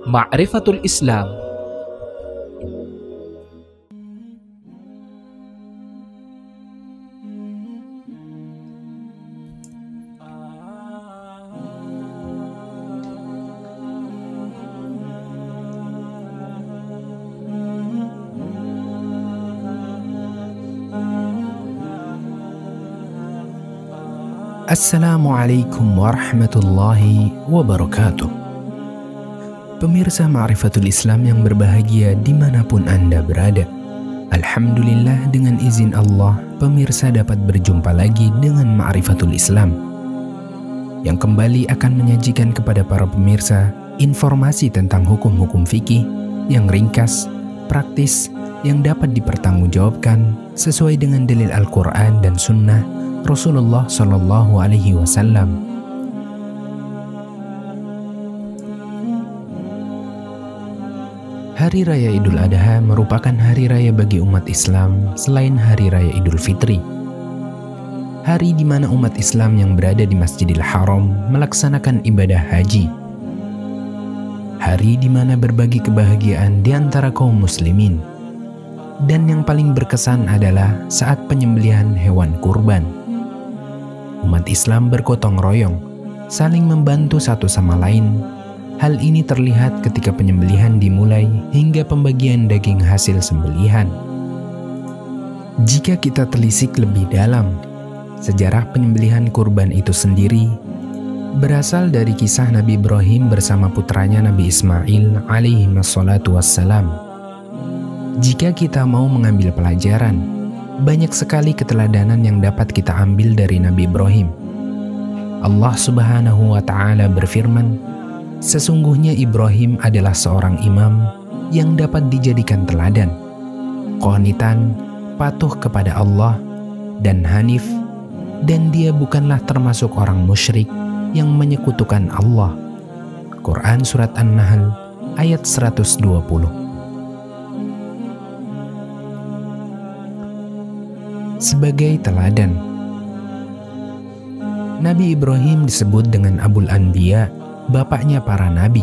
Ma'rifatul Islam. Assalamualaikum warahmatullahi wabarakatuh. Pemirsa Ma'rifatul Islam yang berbahagia dimanapun Anda berada, alhamdulillah dengan izin Allah, pemirsa dapat berjumpa lagi dengan Ma'rifatul Islam yang kembali akan menyajikan kepada para pemirsa informasi tentang hukum-hukum fikih yang ringkas, praktis, yang dapat dipertanggungjawabkan sesuai dengan dalil Al-Quran dan Sunnah Rasulullah Shallallahu Alaihi Wasallam. Hari Raya Idul Adha merupakan hari raya bagi umat Islam selain Hari Raya Idul Fitri. Hari di mana umat Islam yang berada di Masjidil Haram melaksanakan ibadah haji. Hari di mana berbagi kebahagiaan di antara kaum muslimin. Dan yang paling berkesan adalah saat penyembelihan hewan kurban. Umat Islam bergotong royong, saling membantu satu sama lain. Hal ini terlihat ketika penyembelihan dimulai hingga pembagian daging hasil sembelihan. Jika kita telisik lebih dalam, sejarah penyembelihan kurban itu sendiri berasal dari kisah Nabi Ibrahim bersama putranya Nabi Ismail alaihi wassalatu wassalam. Jika kita mau mengambil pelajaran, banyak sekali keteladanan yang dapat kita ambil dari Nabi Ibrahim. Allah Subhanahu wa Ta'ala berfirman, sesungguhnya Ibrahim adalah seorang imam yang dapat dijadikan teladan, qanitan, patuh kepada Allah, dan hanif, dan dia bukanlah termasuk orang musyrik yang menyekutukan Allah. Quran Surat An-Nahl ayat 120. Sebagai teladan, Nabi Ibrahim disebut dengan Abul Anbiya, bapaknya para nabi.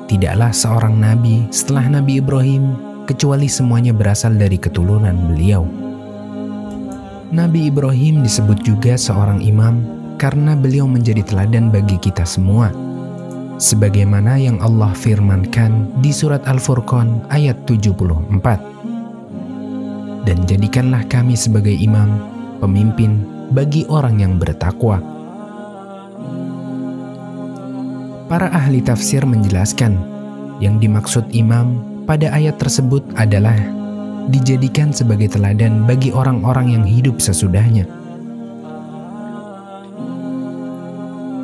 Tidaklah seorang nabi setelah Nabi Ibrahim, kecuali semuanya berasal dari keturunan beliau. Nabi Ibrahim disebut juga seorang imam karena beliau menjadi teladan bagi kita semua. Sebagaimana yang Allah firmankan di surat Al-Furqan ayat 74. Dan jadikanlah kami sebagai imam, pemimpin bagi orang yang bertakwa. Para ahli tafsir menjelaskan, yang dimaksud imam pada ayat tersebut adalah dijadikan sebagai teladan bagi orang-orang yang hidup sesudahnya.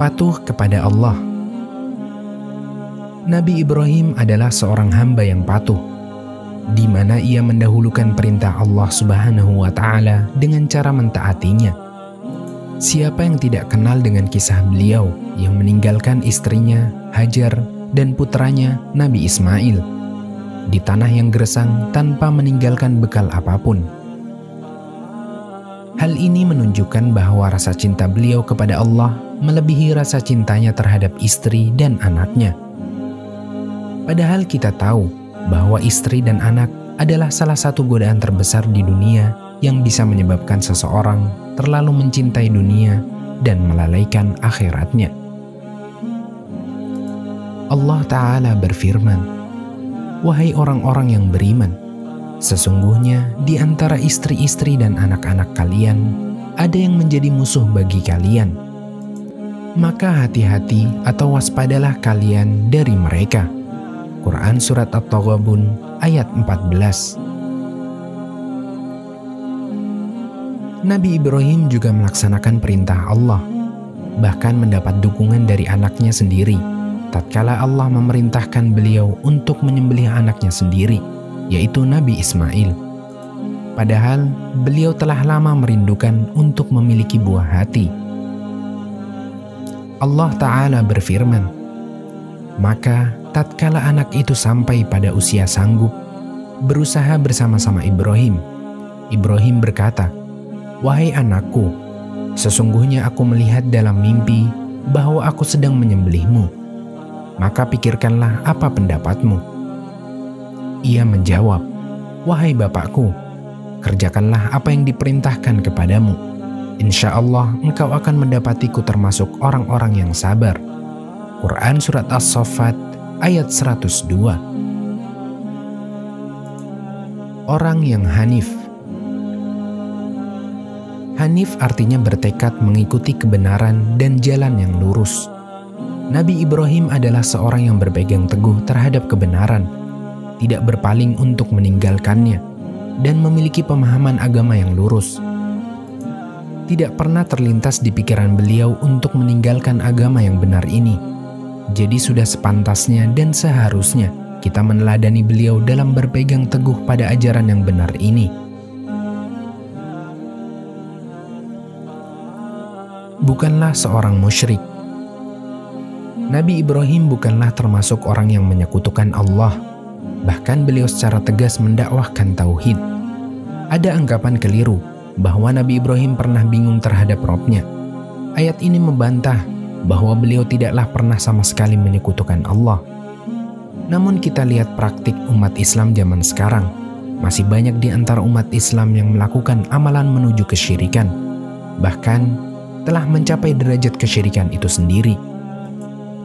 Patuh kepada Allah. Nabi Ibrahim adalah seorang hamba yang patuh, di mana ia mendahulukan perintah Allah Subhanahu wa Ta'ala dengan cara mentaatinya. Siapa yang tidak kenal dengan kisah beliau yang meninggalkan istrinya Hajar dan putranya Nabi Ismail di tanah yang gersang tanpa meninggalkan bekal apapun? Hal ini menunjukkan bahwa rasa cinta beliau kepada Allah melebihi rasa cintanya terhadap istri dan anaknya. Padahal kita tahu bahwa istri dan anak adalah salah satu godaan terbesar di dunia yang bisa menyebabkan seseorang terlalu mencintai dunia dan melalaikan akhiratnya. Allah Ta'ala berfirman, wahai orang-orang yang beriman, sesungguhnya di antara istri-istri dan anak-anak kalian ada yang menjadi musuh bagi kalian. Maka hati-hati atau waspadalah kalian dari mereka. Quran Surat At-Taghabun ayat 14. Nabi Ibrahim juga melaksanakan perintah Allah, bahkan mendapat dukungan dari anaknya sendiri tatkala Allah memerintahkan beliau untuk menyembelih anaknya sendiri, yaitu Nabi Ismail. Padahal beliau telah lama merindukan untuk memiliki buah hati. Allah Ta'ala berfirman, maka tatkala anak itu sampai pada usia sanggup, berusaha bersama-sama Ibrahim. Ibrahim berkata, wahai anakku, sesungguhnya aku melihat dalam mimpi bahwa aku sedang menyembelihmu. maka pikirkanlah apa pendapatmu." Ia menjawab, "Wahai bapakku, kerjakanlah apa yang diperintahkan kepadamu. Insya Allah engkau akan mendapatiku termasuk orang-orang yang sabar." Quran Surat As-Saffat ayat 102. Orang yang hanif. Hanif artinya bertekad mengikuti kebenaran dan jalan yang lurus. Nabi Ibrahim adalah seorang yang berpegang teguh terhadap kebenaran, tidak berpaling untuk meninggalkannya, dan memiliki pemahaman agama yang lurus. Tidak pernah terlintas di pikiran beliau untuk meninggalkan agama yang benar ini. Jadi sudah sepantasnya dan seharusnya kita meneladani beliau dalam berpegang teguh pada ajaran yang benar ini. Bukanlah seorang musyrik. Nabi Ibrahim bukanlah termasuk orang yang menyekutukan Allah. Bahkan beliau secara tegas mendakwahkan tauhid. Ada anggapan keliru bahwa Nabi Ibrahim pernah bingung terhadap Rabb-Nya. Ayat ini membantah bahwa beliau tidaklah pernah sama sekali menyekutukan Allah. Namun kita lihat praktik umat Islam zaman sekarang. Masih banyak di antara umat Islam yang melakukan amalan menuju kesyirikan. Bahkan telah mencapai derajat kesyirikan itu sendiri.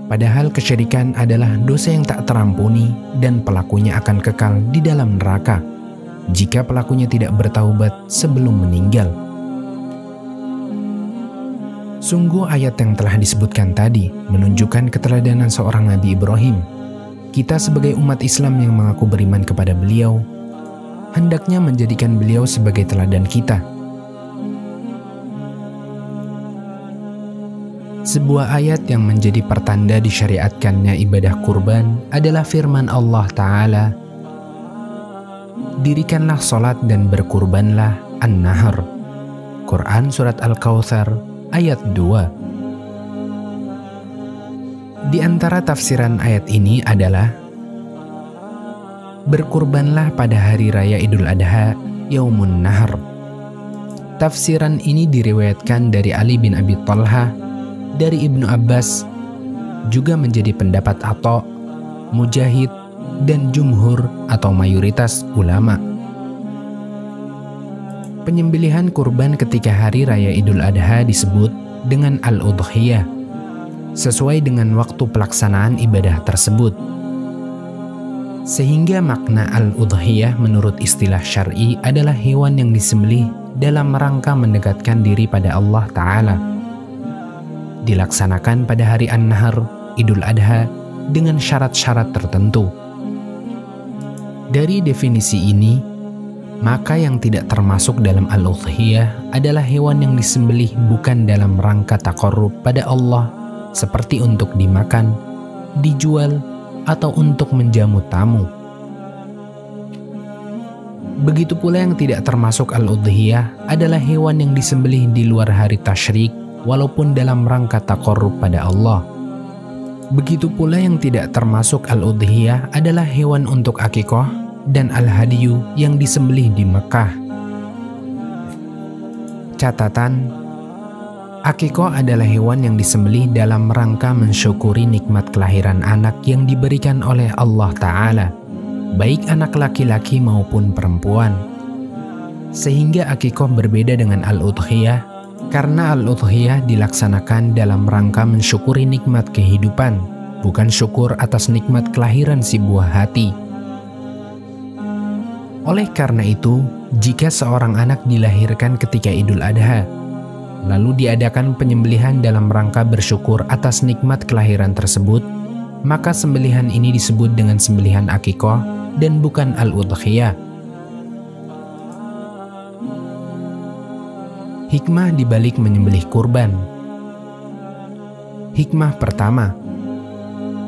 Padahal kesyirikan adalah dosa yang tak terampuni dan pelakunya akan kekal di dalam neraka jika pelakunya tidak bertaubat sebelum meninggal. Sungguh ayat yang telah disebutkan tadi menunjukkan keteladanan seorang Nabi Ibrahim. Kita sebagai umat Islam yang mengaku beriman kepada beliau, hendaknya menjadikan beliau sebagai teladan kita. Sebuah ayat yang menjadi pertanda disyariatkannya ibadah kurban adalah firman Allah Ta'ala, "Dirikanlah sholat dan berkurbanlah an-nahar." Quran Surat Al-Kautsar ayat 2. Di antara tafsiran ayat ini adalah, berkurbanlah pada hari raya Idul Adha, Yaumun Nahar. Tafsiran ini diriwayatkan dari Ali bin Abi Thalhah, dari Ibnu Abbas, juga menjadi pendapat Atha, Mujahid, dan jumhur atau mayoritas ulama. Penyembelihan kurban ketika hari raya Idul Adha disebut dengan al-udhiyah, sesuai dengan waktu pelaksanaan ibadah tersebut. Sehingga makna al-udhiyah menurut istilah syar'i adalah hewan yang disembelih dalam rangka mendekatkan diri pada Allah Ta'ala. Dilaksanakan pada hari An-Nahar, Idul Adha, dengan syarat-syarat tertentu. Dari definisi ini, maka yang tidak termasuk dalam al-udhiyah adalah hewan yang disembelih bukan dalam rangka taqarrub pada Allah, seperti untuk dimakan, dijual, atau untuk menjamu tamu. Begitu pula yang tidak termasuk al-udhiyah adalah hewan yang disembelih di luar hari tasyrik, walaupun dalam rangka taqarrub pada Allah. Begitu pula yang tidak termasuk al-udhiyah adalah hewan untuk akikah dan al-hadiyu yang disembelih di Mekah. Catatan, akikah adalah hewan yang disembelih dalam rangka mensyukuri nikmat kelahiran anak yang diberikan oleh Allah Ta'ala, baik anak laki-laki maupun perempuan. Sehingga akikah berbeda dengan al-udhiyah, karena al-udhiyah dilaksanakan dalam rangka mensyukuri nikmat kehidupan, bukan syukur atas nikmat kelahiran si buah hati. Oleh karena itu, jika seorang anak dilahirkan ketika Idul Adha, lalu diadakan penyembelihan dalam rangka bersyukur atas nikmat kelahiran tersebut, maka sembelihan ini disebut dengan sembelihan akikah dan bukan al-udhiyah. Hikmah dibalik menyembelih kurban. Hikmah pertama,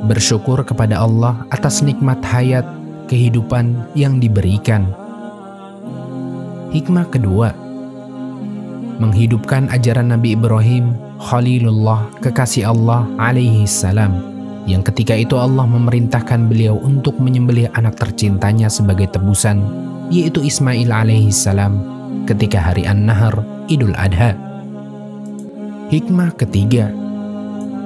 bersyukur kepada Allah atas nikmat hayat, kehidupan yang diberikan. Hikmah kedua, menghidupkan ajaran Nabi Ibrahim, Khalilullah, kekasih Allah alaihi salam, yang ketika itu Allah memerintahkan beliau untuk menyembelih anak tercintanya sebagai tebusan, yaitu Ismail alaihi salam, ketika hari An-Nahar, Idul Adha. Hikmah ketiga,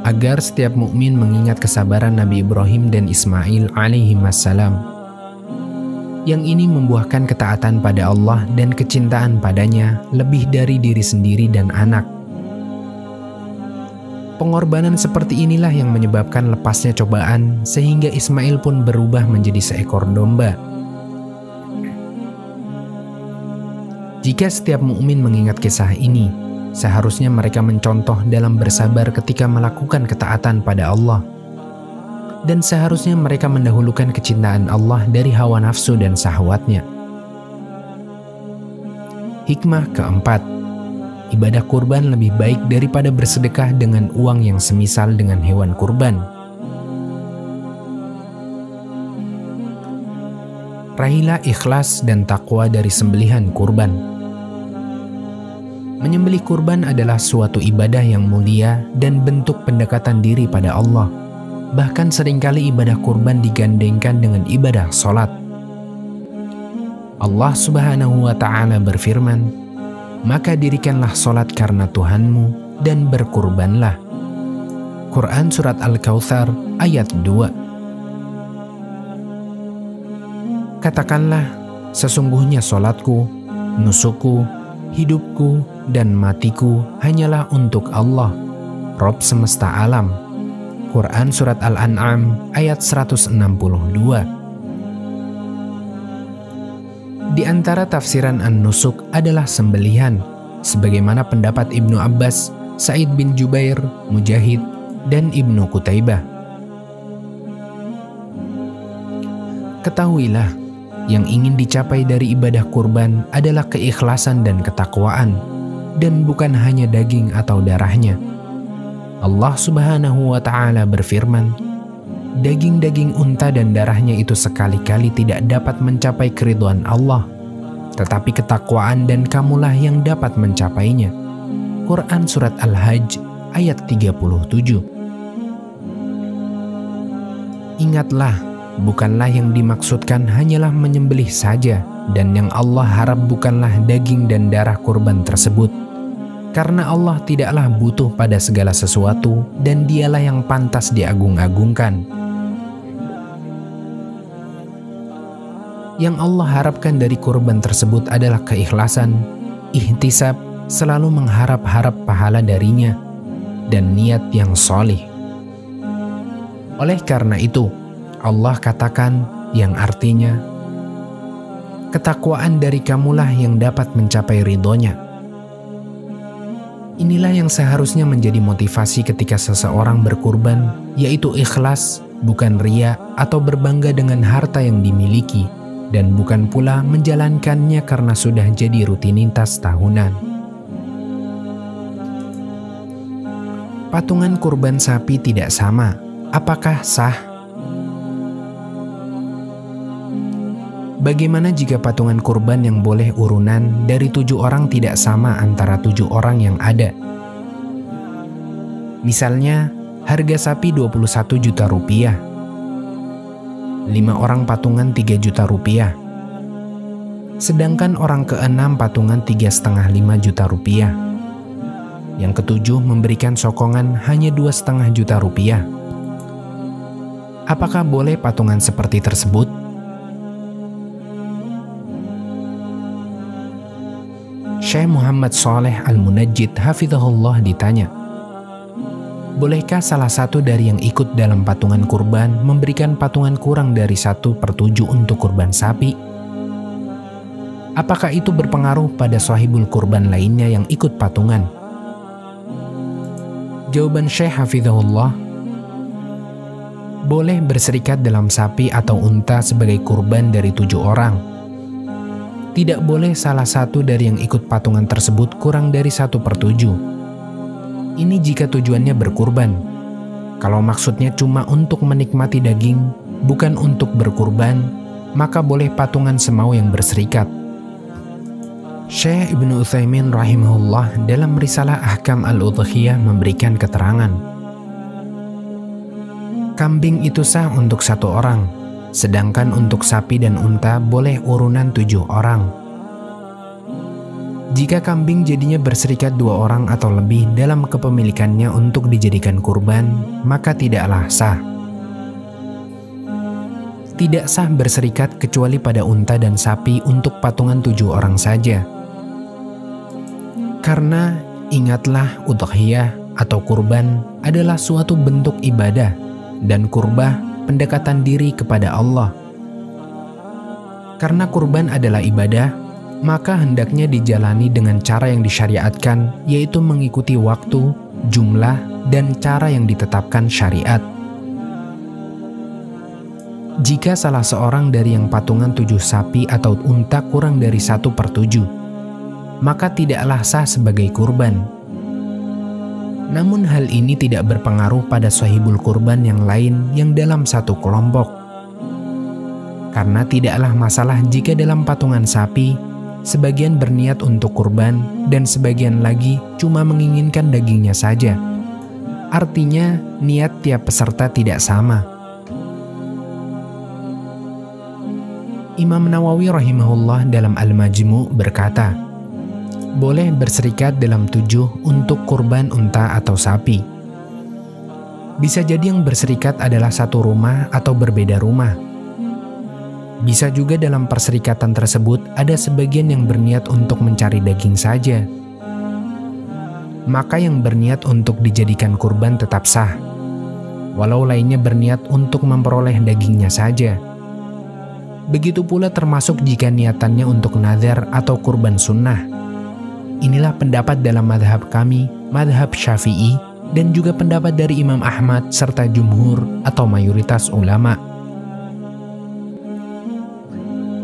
agar setiap mukmin mengingat kesabaran Nabi Ibrahim dan Ismail alaihimassalam. Yang ini membuahkan ketaatan pada Allah dan kecintaan padanya lebih dari diri sendiri dan anak. Pengorbanan seperti inilah yang menyebabkan lepasnya cobaan sehingga Ismail pun berubah menjadi seekor domba. Jika setiap mukmin mengingat kisah ini, seharusnya mereka mencontoh dalam bersabar ketika melakukan ketaatan pada Allah. Dan seharusnya mereka mendahulukan kecintaan Allah dari hawa nafsu dan syahwatnya. Hikmah keempat, ibadah kurban lebih baik daripada bersedekah dengan uang yang semisal dengan hewan kurban. Raihlah ikhlas dan takwa dari sembelihan kurban. Menyembelih kurban adalah suatu ibadah yang mulia dan bentuk pendekatan diri pada Allah. Bahkan seringkali ibadah kurban digandengkan dengan ibadah sholat. Allah Subhanahu wa Ta'ala berfirman, "Maka dirikanlah sholat karena Tuhanmu dan berkurbanlah." Quran Surat Al-Kautsar ayat 2. Katakanlah, sesungguhnya sholatku, nusukku, hidupku, dan matiku hanyalah untuk Allah, Rabb semesta alam. Quran Surat Al-An'am ayat 162. Di antara tafsiran an-nusuk adalah sembelihan, sebagaimana pendapat Ibnu Abbas, Sa'id bin Jubair, Mujahid, dan Ibnu Qutaibah. Ketahuilah, yang ingin dicapai dari ibadah kurban adalah keikhlasan dan ketakwaan, dan bukan hanya daging atau darahnya. Allah Subhanahu wa Ta'ala berfirman, "Daging-daging unta dan darahnya itu sekali-kali tidak dapat mencapai keridhaan Allah, tetapi ketakwaan dan kamulah yang dapat mencapainya." Quran Surat Al-Hajj ayat 37. Ingatlah, bukanlah yang dimaksudkan hanyalah menyembelih saja, dan yang Allah harap bukanlah daging dan darah kurban tersebut. Karena Allah tidaklah butuh pada segala sesuatu dan Dialah yang pantas diagung-agungkan. Yang Allah harapkan dari kurban tersebut adalah keikhlasan, ihtisab, selalu mengharap-harap pahala darinya, dan niat yang sholih. Oleh karena itu, Allah katakan yang artinya, "Ketakwaan dari kamulah yang dapat mencapai ridhonya." Inilah yang seharusnya menjadi motivasi ketika seseorang berkurban, yaitu ikhlas, bukan riya atau berbangga dengan harta yang dimiliki, dan bukan pula menjalankannya karena sudah jadi rutinitas tahunan. Patungan kurban sapi tidak sama. Apakah sah? Bagaimana jika patungan kurban yang boleh urunan dari 7 orang tidak sama antara 7 orang yang ada? Misalnya, harga sapi 21 juta rupiah. 5 orang patungan 3 juta rupiah. Sedangkan orang ke-6 patungan 3,5 juta rupiah. Yang ke-7 memberikan sokongan hanya 2,5 juta rupiah. Apakah boleh patungan seperti tersebut? Syekh Muhammad Shaleh Al-Munajjid hafizahullah ditanya, bolehkah salah satu dari yang ikut dalam patungan kurban memberikan patungan kurang dari 1/7 untuk kurban sapi? Apakah itu berpengaruh pada sahibul kurban lainnya yang ikut patungan? Jawaban Syekh hafizahullah, boleh berserikat dalam sapi atau unta sebagai kurban dari 7 orang. Tidak boleh salah satu dari yang ikut patungan tersebut kurang dari 1/7. Ini jika tujuannya berkurban. Kalau maksudnya cuma untuk menikmati daging, bukan untuk berkurban, maka boleh patungan semau yang berserikat. Syekh Ibnu Utsaimin rahimahullah dalam risalah Ahkam Al-Udhiyah memberikan keterangan, kambing itu sah untuk 1 orang, sedangkan untuk sapi dan unta boleh urunan 7 orang. Jika kambing jadinya berserikat 2 orang atau lebih dalam kepemilikannya untuk dijadikan kurban, maka tidaklah sah. Tidak sah berserikat kecuali pada unta dan sapi untuk patungan 7 orang saja. Karena ingatlah, udhiyah atau kurban adalah suatu bentuk ibadah dan kurbah pendekatan diri kepada Allah. Karena kurban adalah ibadah, maka hendaknya dijalani dengan cara yang disyariatkan, yaitu mengikuti waktu, jumlah, dan cara yang ditetapkan syariat. Jika salah seorang dari yang patungan 7 sapi atau unta kurang dari 1/7, maka tidaklah sah sebagai kurban. Namun hal ini tidak berpengaruh pada sahibul kurban yang lain yang dalam satu kelompok. Karena tidaklah masalah jika dalam patungan sapi, sebagian berniat untuk kurban dan sebagian lagi cuma menginginkan dagingnya saja. Artinya, niat tiap peserta tidak sama. Imam Nawawi rahimahullah dalam Al-Majmu' berkata, boleh berserikat dalam 7 untuk kurban unta atau sapi. Bisa jadi yang berserikat adalah satu rumah atau berbeda rumah. Bisa juga dalam perserikatan tersebut ada sebagian yang berniat untuk mencari daging saja. Maka yang berniat untuk dijadikan kurban tetap sah, walau lainnya berniat untuk memperoleh dagingnya saja. Begitu pula termasuk jika niatannya untuk nazar atau kurban sunnah. Inilah pendapat dalam madhab kami, madhab Syafi'i, dan juga pendapat dari Imam Ahmad serta jumhur atau mayoritas ulama.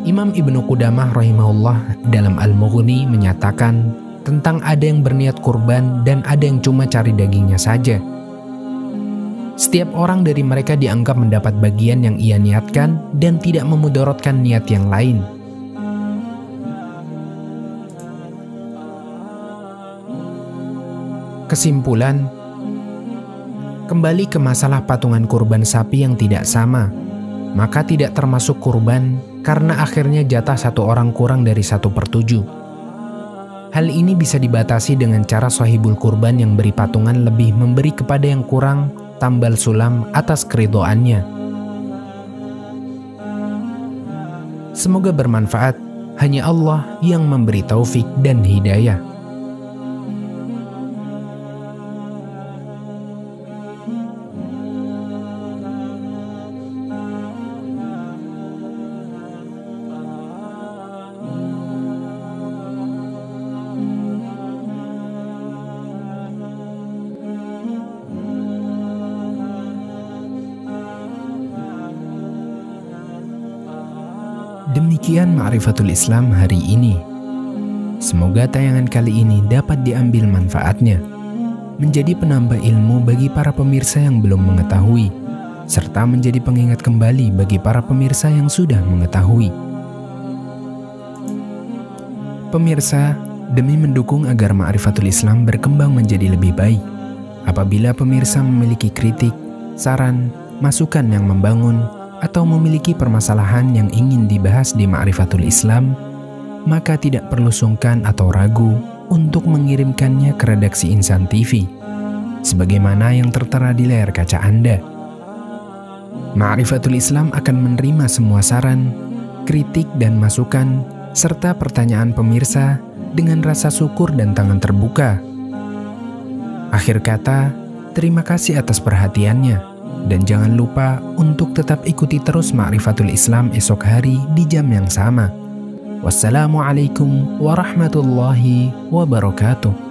Imam Ibnu Qudamah rahimahullah dalam Al-Mughni menyatakan tentang ada yang berniat kurban dan ada yang cuma cari dagingnya saja. Setiap orang dari mereka dianggap mendapat bagian yang ia niatkan dan tidak memudaratkan niat yang lain. Kesimpulan, kembali ke masalah patungan kurban sapi yang tidak sama, maka tidak termasuk kurban karena akhirnya jatah satu orang kurang dari 1/7. Hal ini bisa dibatasi dengan cara sahibul kurban yang beri patungan lebih memberi kepada yang kurang tambal sulam atas keridhoannya. Semoga bermanfaat. Hanya Allah yang memberi taufik dan hidayah. Demikian Ma'rifatul Islam hari ini. Semoga tayangan kali ini dapat diambil manfaatnya, menjadi penambah ilmu bagi para pemirsa yang belum mengetahui, serta menjadi pengingat kembali bagi para pemirsa yang sudah mengetahui. Pemirsa, demi mendukung agar Ma'rifatul Islam berkembang menjadi lebih baik, apabila pemirsa memiliki kritik, saran, masukan yang membangun, atau memiliki permasalahan yang ingin dibahas di Ma'rifatul Islam, maka tidak perlu sungkan atau ragu untuk mengirimkannya ke redaksi Insan TV, sebagaimana yang tertera di layar kaca Anda. Ma'rifatul Islam akan menerima semua saran, kritik dan masukan, serta pertanyaan pemirsa dengan rasa syukur dan tangan terbuka. Akhir kata, terima kasih atas perhatiannya. Dan jangan lupa untuk tetap ikuti terus Ma'rifatul Islam esok hari di jam yang sama. Wassalamualaikum warahmatullahi wabarakatuh.